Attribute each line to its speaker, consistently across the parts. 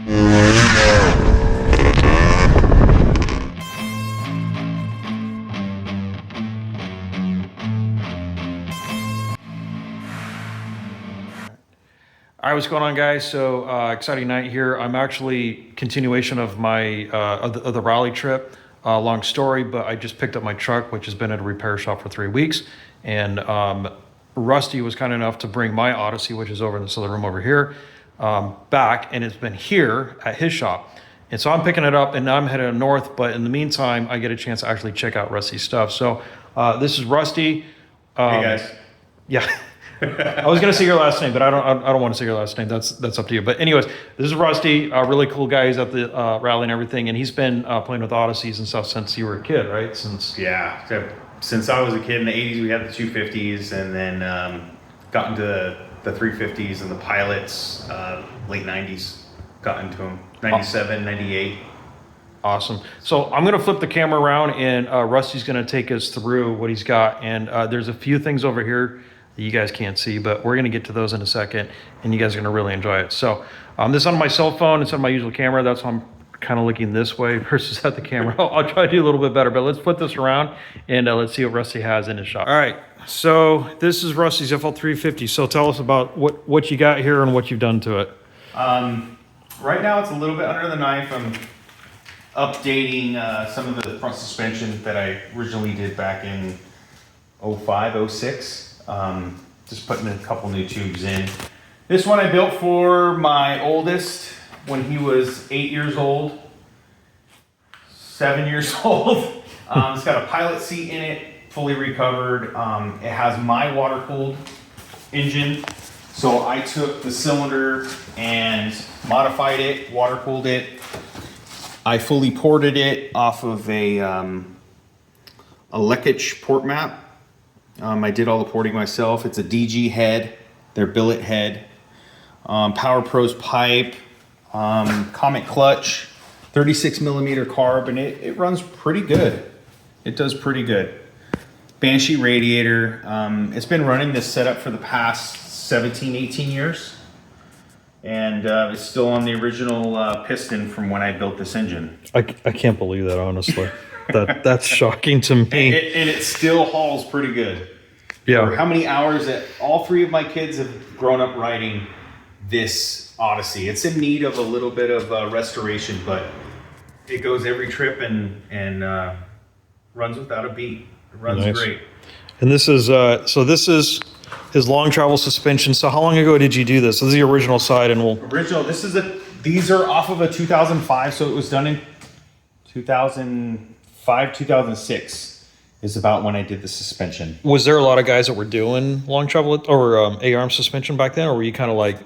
Speaker 1: All right, what's going on, guys? So exciting night here. I'm actually continuation of my of the rally trip. Long story, but I just picked up my truck, which has been at a repair shop for 3 weeks, and Rusty was kind enough to bring my Odyssey, which is over in this other room over here, back, and it's been here at his shop. And so I'm picking it up, and now I'm headed north. But in the meantime, I get a chance to actually check out Rusty's stuff. So this is Rusty.
Speaker 2: Hey guys.
Speaker 1: Yeah. I was gonna say your last name, but I don't want to say your last name. That's up to you. But anyways, this is Rusty, a really cool guy. He's at the rally and everything, and he's been playing with Odysseys and stuff since you were a kid, right?
Speaker 2: Yeah, since I was a kid in the 80s, we had the 250s, and then got into the 350s and the pilots. Late 90s, got into them. 97, 98.
Speaker 1: Awesome. So I'm gonna flip the camera around, and Rusty's gonna take us through what he's got. And there's a few things over here that you guys can't see, but we're gonna get to those in a second, and you guys are gonna really enjoy it. So this is on my cell phone, it's on my usual camera. That's why I'm kind of looking this way versus at the camera. I'll try to do a little bit better, but let's flip this around and let's see what Rusty has in his shop. All right, so this is Rusty's FL350. So tell us about what you got here and what you've done to it.
Speaker 2: Right now it's a little bit under the knife. I'm updating some of the front suspension that I originally did back in 05, 06. Just putting a couple new tubes in. This one I built for my oldest when he was 8 years old, 7 years old. It's got a pilot seat in it, fully recovered. It has my water-cooled engine. So I took the cylinder and modified it, water-cooled it. I fully ported it off of a Lekich port map. I did all the porting myself. It's a DG head, their billet head, Power Pros pipe, Comet clutch, 36 millimeter carb, and it runs pretty good. It does pretty good. Banshee radiator. It's been running this setup for the past 17, 18 years. And it's still on the original piston from when I built this engine.
Speaker 1: I can't believe that, honestly. That's shocking to me.
Speaker 2: And it still hauls pretty good.
Speaker 1: Yeah.
Speaker 2: For how many hours that all three of my kids have grown up riding this Odyssey. It's in need of a little bit of restoration, but it goes every trip and runs without a beat. It runs great.
Speaker 1: And this is this is his long travel suspension. So how long ago did you do this? This is the original side, and
Speaker 2: original. These are off of a 2005, so it was done in 2005, 2006 is about when I did the suspension.
Speaker 1: Was there a lot of guys that were doing long travel or A-arm suspension back then, or were you kind of like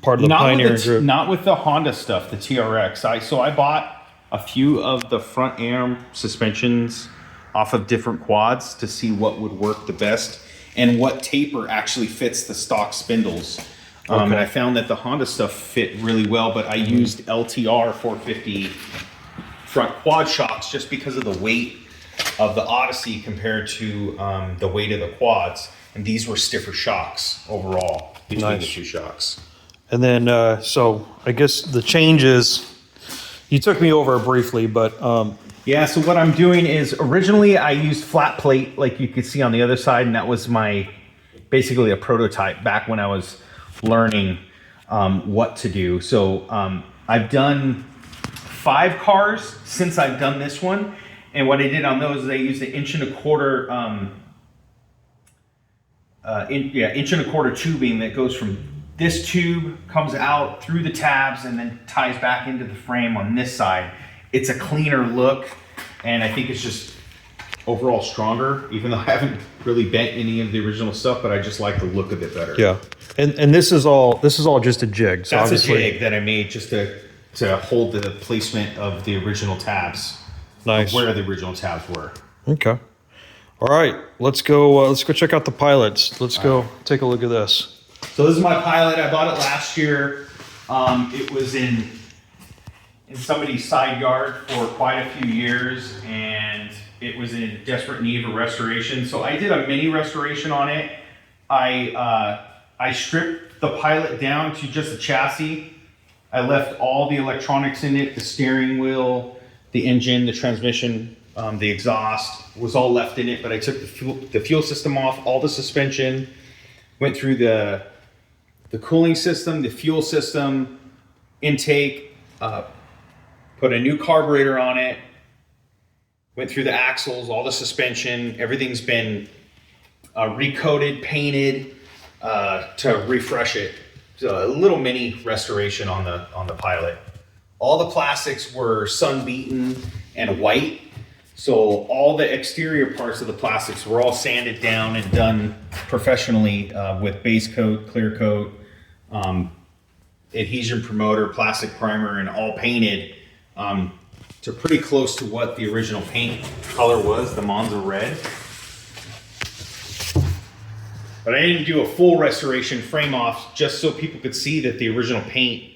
Speaker 1: part of the pioneering group?
Speaker 2: Not with the Honda stuff, the TRX. So I bought a few of the front A-arm suspensions off of different quads to see what would work the best and what taper actually fits the stock spindles. And I found that the Honda stuff fit really well, but I used LTR 450 front quad shocks just because of the weight of the Odyssey compared to the weight of the quads. And these were stiffer shocks overall between the two shocks.
Speaker 1: And then, so I guess the changes, you took me over briefly, but
Speaker 2: yeah, so what I'm doing is originally I used flat plate like you could see on the other side, and that was basically a prototype back when I was learning what to do. So I've done 5 cars since I've done this one, and what I did on those is I used an 1.25 1.25 tubing that goes from this tube, comes out through the tabs, and then ties back into the frame on this side. It's a cleaner look, and I think it's just overall stronger, even though I haven't really bent any of the original stuff, but I just like the look of it better.
Speaker 1: Yeah, and this is all just a jig. So
Speaker 2: that's
Speaker 1: obviously
Speaker 2: a jig that I made just to hold the placement of the original tabs.
Speaker 1: Nice.
Speaker 2: Where the original tabs were.
Speaker 1: Okay. All right, let's go check out the pilots. Let's go take a look at this.
Speaker 2: So this is my pilot. I bought it last year. It was in somebody's side yard for quite a few years, and it was in desperate need of restoration. So I did a mini restoration on it. I stripped the pilot down to just a chassis. I left all the electronics in it, the steering wheel, the engine, the transmission, the exhaust was all left in it, but I took the fuel system off, all the suspension, went through the cooling system, the fuel system, intake, put a new carburetor on it, went through the axles, all the suspension, everything's been recoated, painted to refresh it. So a little mini restoration on the Pilot. All the plastics were sun beaten and white. So all the exterior parts of the plastics were all sanded down and done professionally with base coat, clear coat, adhesion promoter, plastic primer, and all painted to pretty close to what the original paint color was, the Monza red. But I didn't do a full restoration frame off just so people could see that the original paint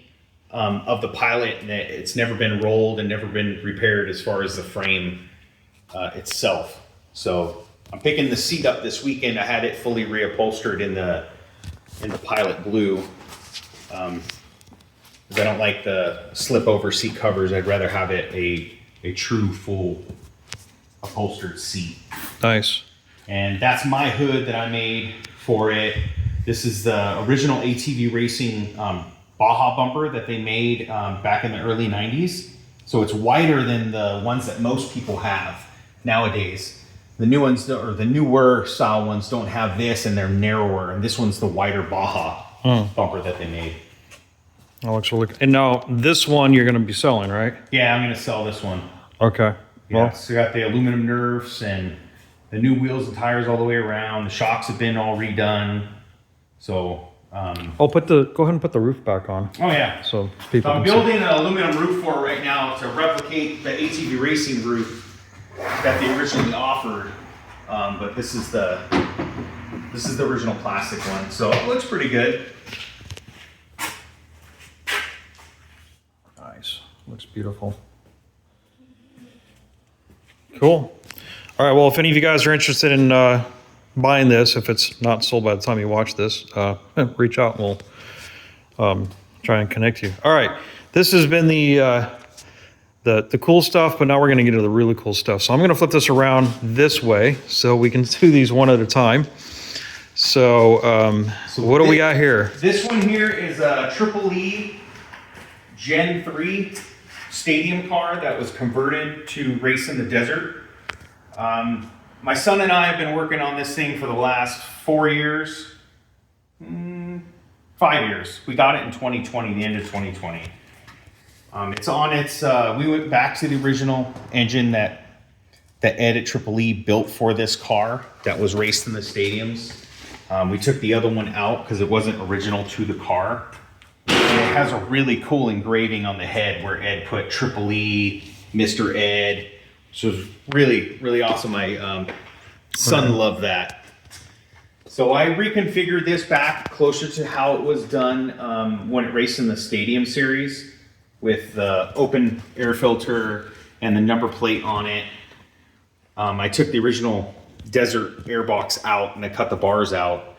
Speaker 2: of the Pilot, it's never been rolled and never been repaired as far as the frame itself. So I'm picking the seat up this weekend. I had it fully reupholstered in the Pilot blue. Because I don't like the slip over seat covers. I'd rather have it a true full upholstered seat.
Speaker 1: Nice.
Speaker 2: And that's my hood that I made for it. This is the original ATV Racing Baja bumper that they made back in the early 90s. So it's wider than the ones that most people have nowadays. The new ones, or the newer style ones, don't have this, and they're narrower. And this one's the wider Baja bumper that they made.
Speaker 1: That looks really good. And now this one you're going to be selling, right?
Speaker 2: Yeah, I'm going to sell this one.
Speaker 1: Okay.
Speaker 2: Yeah,
Speaker 1: Well,
Speaker 2: so we got the aluminum nerfs and the new wheels and tires all the way around. The shocks have been all redone. So,
Speaker 1: I'll go ahead and put the roof back on.
Speaker 2: oh yeah.
Speaker 1: So people
Speaker 2: I'm
Speaker 1: can see.
Speaker 2: building an aluminum roof for it right now to replicate the ATV Racing roof that they originally offered. But this is the original plastic one. So it looks pretty good.
Speaker 1: Nice. Looks beautiful. Cool. All right. Well, if any of you guys are interested in buying this, if it's not sold by the time you watch this, reach out and we'll try and connect you. All right. This has been the cool stuff, but now we're going to get into the really cool stuff. So I'm going to flip this around this way so we can do these one at a time. So, what do we got here?
Speaker 2: This one here is a Triple E Gen 3 stadium car that was converted to race in the desert. My son and I have been working on this thing for the last 4 years, 5 years. We got it in 2020, the end of 2020. It's on its, we went back to the original engine that Ed at Triple E built for this car that was raced in the stadiums. We took the other one out because it wasn't original to the car. And it has a really cool engraving on the head where Ed put Triple E, Mr. Ed. So it's really, really awesome. My son loved that. So I reconfigured this back closer to how it was done when it raced in the Stadium Series with the open air filter and the number plate on it. I took the original Desert airbox out and I cut the bars out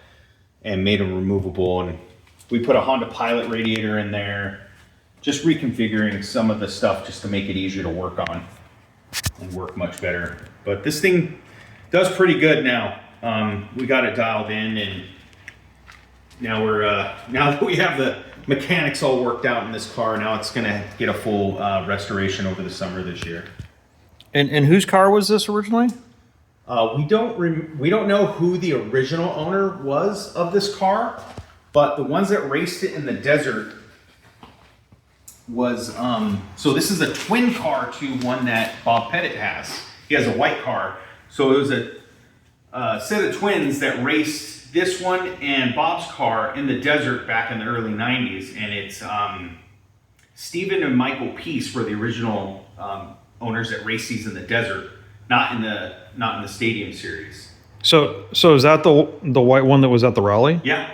Speaker 2: and made them removable. And we put a Honda Pilot radiator in there, just reconfiguring some of the stuff just to make it easier to work on and work much better. But this thing does pretty good now. We got it dialed in, and now now that we have the mechanics all worked out in this car, now it's gonna get a full restoration over the summer this year.
Speaker 1: And whose car was this originally?
Speaker 2: We don't know who the original owner was of this car, but the ones that raced it in the desert was, so this is a twin car to one that Bob Pettit has. He has a white car. So it was a set of twins that raced this one and Bob's car in the desert back in the early 90s. And it's Stephen and Michael Peace were the original owners that raced these in the desert, not in the Stadium Series.
Speaker 1: So is that the white one that was at the rally?
Speaker 2: Yeah.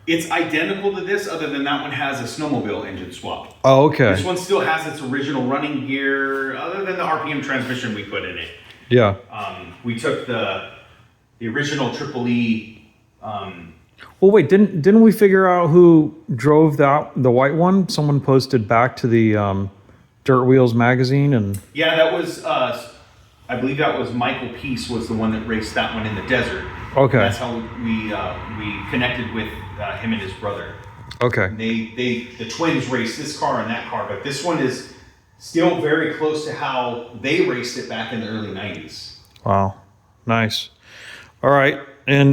Speaker 2: It's identical to this, other than that one has a snowmobile engine swap.
Speaker 1: Oh, okay.
Speaker 2: This one still has its original running gear, other than the RPM transmission we put in it.
Speaker 1: Yeah.
Speaker 2: We took the original Triple E
Speaker 1: Well, wait, didn't we figure out who drove the white one? Someone posted back to the Dirt Wheels magazine, and
Speaker 2: Yeah, that was, I believe that was Michael Peace was the one that raced that one in the desert.
Speaker 1: Okay.
Speaker 2: That's how we connected with him and his brother.
Speaker 1: okay,
Speaker 2: The twins raced this car and that car, but this one is still very close to how they raced it back in the early 90s.
Speaker 1: wow, nice. All right, and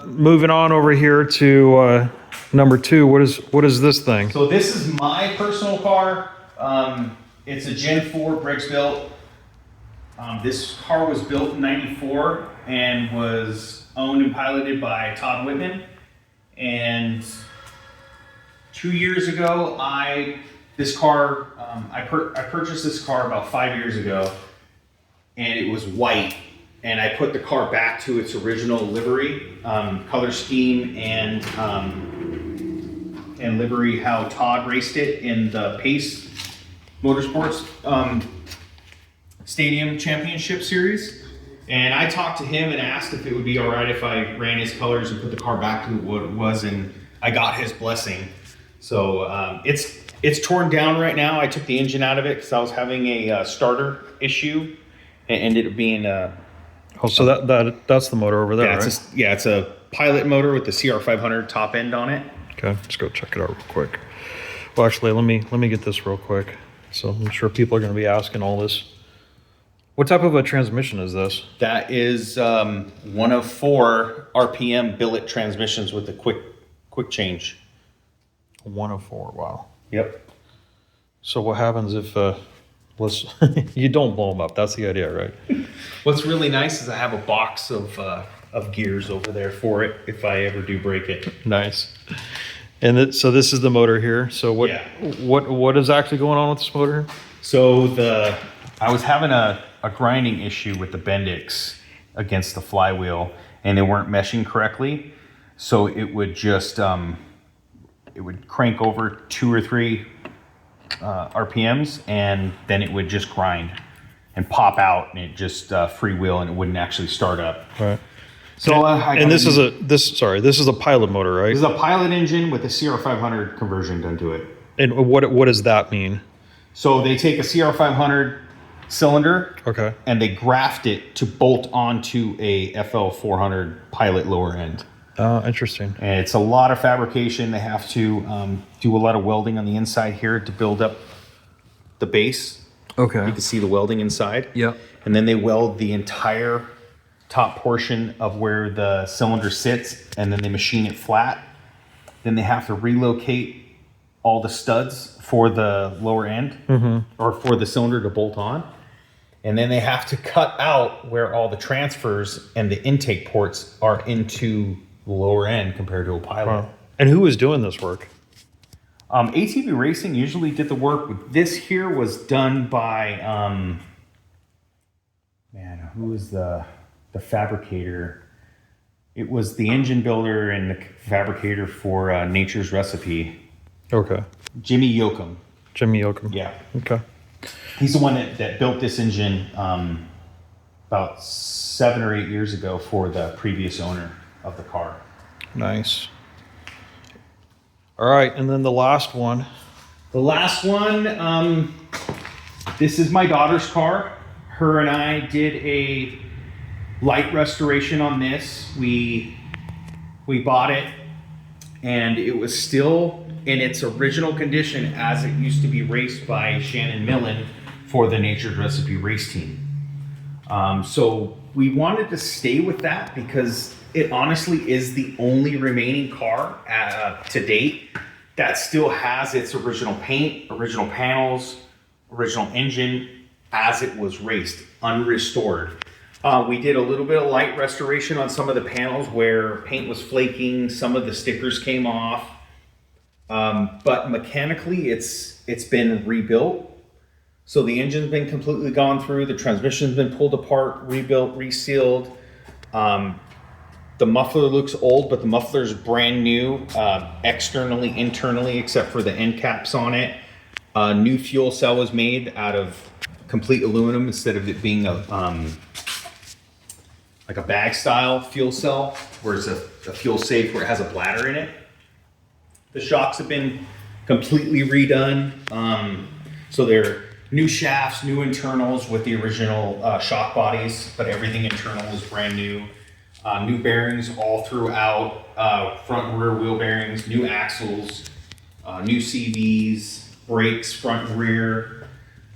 Speaker 1: moving on over here to number 2. What is this thing?
Speaker 2: So this is my personal car. It's a Gen 4 Briggs built. This car was built in '94 and was owned and piloted by Todd Whitman. And 2 years ago, I purchased this car about 5 years ago, and it was white. And I put the car back to its original livery, color scheme, and livery how Todd raced it in the Pace Motorsports Stadium Championship Series. And I talked to him and asked if it would be all right if I ran his colors and put the car back to what it was, and I got his blessing. So it's torn down right now. I took the engine out of it because I was having a starter issue. It ended up being
Speaker 1: Oh, so that's the motor over there,
Speaker 2: yeah,
Speaker 1: right?
Speaker 2: It's a pilot motor with the CR500 top end on it.
Speaker 1: Okay, let's go check it out real quick. Well, actually, let me get this real quick. So I'm sure people are going to be asking all this. What type of a transmission is this?
Speaker 2: That is one of 4 RPM billet transmissions with a quick change.
Speaker 1: 104. Wow.
Speaker 2: Yep.
Speaker 1: So what happens if you don't blow them up? That's the idea, right?
Speaker 2: What's really nice is I have a box of gears over there for it if I ever do break it.
Speaker 1: Nice. And so this is the motor here. So what is actually going on with this motor?
Speaker 2: So I was having a grinding issue with the Bendix against the flywheel, and they weren't meshing correctly. So it would just it would crank over 2 or 3 RPMs, and then it would just grind and pop out, and it just freewheel, and it wouldn't actually start up.
Speaker 1: Right.
Speaker 2: So
Speaker 1: this is a pilot motor, right?
Speaker 2: This is a pilot engine with a CR500 conversion done to it.
Speaker 1: And what does that mean?
Speaker 2: So they take a CR500 cylinder,
Speaker 1: Okay.
Speaker 2: and they graft it to bolt onto a FL400 pilot lower end.
Speaker 1: Interesting.
Speaker 2: And it's a lot of fabrication. They have to do a lot of welding on the inside here to build up the base.
Speaker 1: Okay.
Speaker 2: You can see the welding inside.
Speaker 1: Yep.
Speaker 2: And then they weld the entire top portion of where the cylinder sits, and then they machine it flat. Then they have to relocate all the studs for the lower end, or for the cylinder to bolt on. And then they have to cut out where all the transfers and the intake ports are into the lower end compared to a pilot.
Speaker 1: Wow. And who was doing this work?
Speaker 2: ATV Racing usually did the work. This here was done by, who was the fabricator? It was the engine builder and the fabricator for Nature's Recipe.
Speaker 1: Okay.
Speaker 2: Jimmy Yoakum.
Speaker 1: Jimmy Yoakum.
Speaker 2: Yeah.
Speaker 1: Okay.
Speaker 2: He's the one that built this engine about 7 or 8 years ago for the previous owner of the car.
Speaker 1: Nice. All right, and then the last one.
Speaker 2: The last one, this is my daughter's car. Her and I did a light restoration on this. We bought it, and it was still in its original condition as it used to be raced by Shannon Millen for the Nature's Recipe race team. So we wanted to stay with that because it honestly is the only remaining car to date that still has its original paint, original panels, original engine as it was raced, unrestored. We did a little bit of light restoration on some of the panels where paint was flaking, some of the stickers came off. But mechanically it's been rebuilt. So the engine's been completely gone through, the transmission's been pulled apart, rebuilt, resealed. The muffler looks old, but the muffler's brand new, externally, internally, except for the end caps on it. A new fuel cell was made out of complete aluminum instead of it being a like a bag style fuel cell, where it's a the fuel safe where it has a bladder in it. The shocks have been completely redone. So they're new shafts, new internals with the original shock bodies, but everything internal is brand new. New bearings all throughout, front and rear wheel bearings, new axles, new CVs, brakes, front and rear.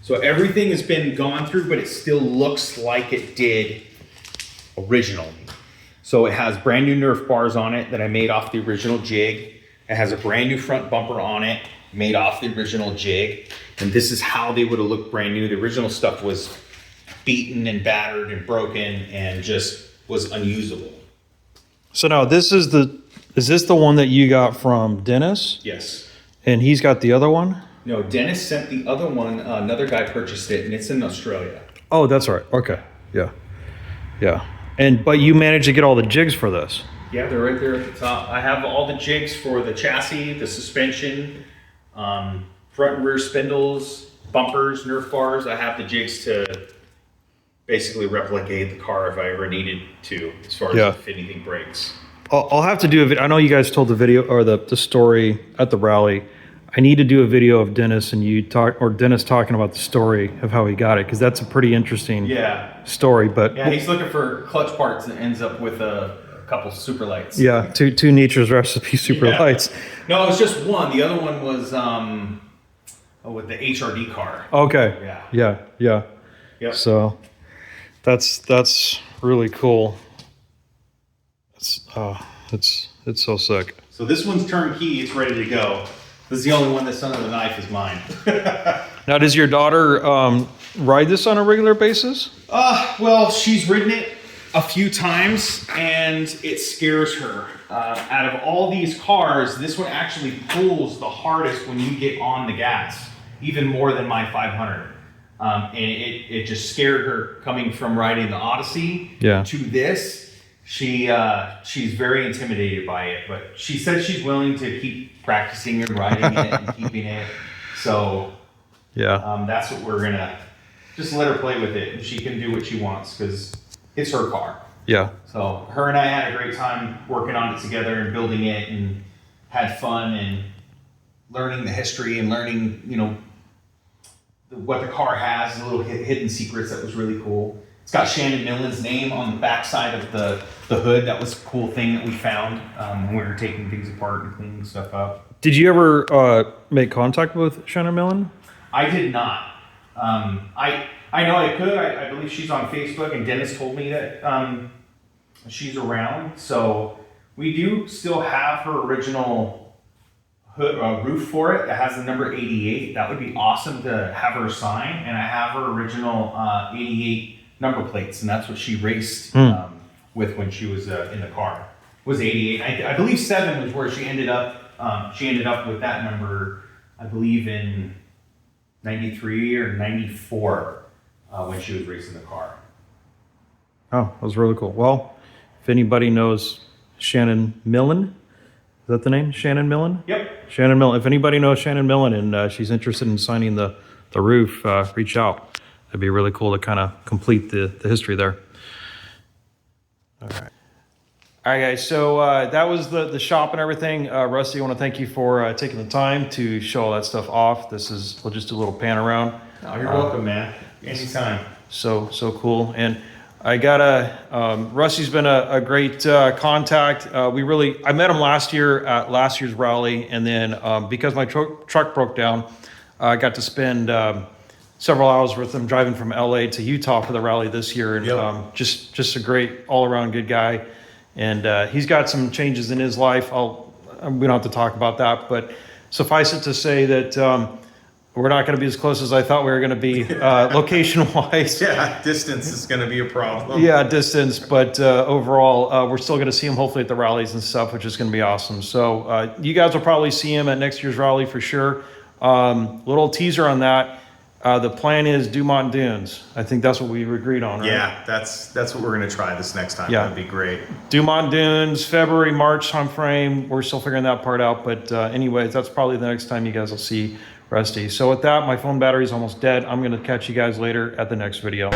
Speaker 2: So everything has been gone through, but it still looks like it did originally. So it has brand new Nerf bars on it that I made off the original jig. It has a brand new front bumper on it, made off the original jig. And this is how they would have looked brand new. The original stuff was beaten and battered and broken and just was unusable.
Speaker 1: So now is this the one that you got from Dennis?
Speaker 2: Yes.
Speaker 1: And he's got the other one?
Speaker 2: No, Dennis sent the other one. Another guy purchased it, and it's in Australia.
Speaker 1: Oh, that's right. Okay. Yeah. Yeah. But you managed to get all the jigs for this.
Speaker 2: Yeah, they're right there at the top. I have all the jigs for the chassis, the suspension, front and rear spindles, bumpers, Nerf bars. I have the jigs to basically replicate the car if I ever needed to, as far as if anything breaks.
Speaker 1: I'll have to do a video. I know you guys told the video or the story at the rally. I need to do a video of Dennis and Dennis talking about the story of how he got it, because that's a pretty interesting story. But
Speaker 2: yeah, he's looking for clutch parts and ends up with a couple Superlites.
Speaker 1: Yeah, two Nature's Recipe Superlites.
Speaker 2: No, it was just one. The other one was with the HRD car.
Speaker 1: Okay. Yeah.
Speaker 2: Yep.
Speaker 1: So that's really cool. It's so sick.
Speaker 2: So this one's turnkey. It's ready to go. This is the only one that's under the knife is mine.
Speaker 1: Now, does your daughter ride this on a regular basis?
Speaker 2: Well, she's ridden it a few times and it scares her. Out of all these cars, this one actually pulls the hardest when you get on the gas, even more than my 500. And it just scared her coming from riding the Odyssey to this. She's very intimidated by it, but she said she's willing to keep practicing and riding it and keeping it. So that's what we're gonna just let her play with it, and she can do what she wants because it's her car. Yeah. So her and I had a great time working on it together and building it, and had fun and learning the history and learning, what the car has, the little hidden secrets. That was really cool. It's got Shannon Millen's name on the backside of the hood. That was a cool thing that we found when we were taking things apart and cleaning stuff up.
Speaker 1: Did you ever make contact with Shannon Millen?
Speaker 2: I did not. I know I could. I believe she's on Facebook, and Dennis told me that she's around. So we do still have her original hood roof for it that has the number 88. That would be awesome to have her sign. And I have her original 88 number plates, and that's what she raced with when she was in the car. Was 88. I believe 7 was where she ended up. She ended up with that number, I believe, in 93 or 94 when she was racing the car.
Speaker 1: Oh, that was really cool. Well, if anybody knows Shannon Millen, is that the name? Shannon Millen?
Speaker 2: Yep.
Speaker 1: Shannon Millen. If anybody knows Shannon Millen and she's interested in signing the roof, reach out. It'd be really cool to kind of complete the history there. All right. All right, guys. So that was the shop and everything. Rusty, I want to thank you for taking the time to show all that stuff off. We'll just do a little pan around.
Speaker 2: Oh, you're welcome, man. Anytime.
Speaker 1: So cool. And I got Rusty's been a great contact. I met him last year at last year's rally. And then because my truck broke down, I got to spend several hours with him driving from LA to Utah for the rally this year. And just a great all around good guy. And he's got some changes in his life. We don't have to talk about that, but suffice it to say that we're not going to be as close as I thought we were going to be location-wise.
Speaker 2: Yeah, distance is going to be a problem.
Speaker 1: Yeah, distance, but overall, we're still going to see him hopefully at the rallies and stuff, which is going to be awesome. So you guys will probably see him at next year's rally for sure. Little teaser on that. The plan is Dumont Dunes. I think that's what we agreed on, right?
Speaker 2: Yeah, that's what we're going to try this next time.
Speaker 1: Yeah.
Speaker 2: That'd be great.
Speaker 1: Dumont Dunes, February, March time frame. We're still figuring that part out. But anyways, that's probably the next time you guys will see Rusty. So with that, my phone battery is almost dead. I'm going to catch you guys later at the next video.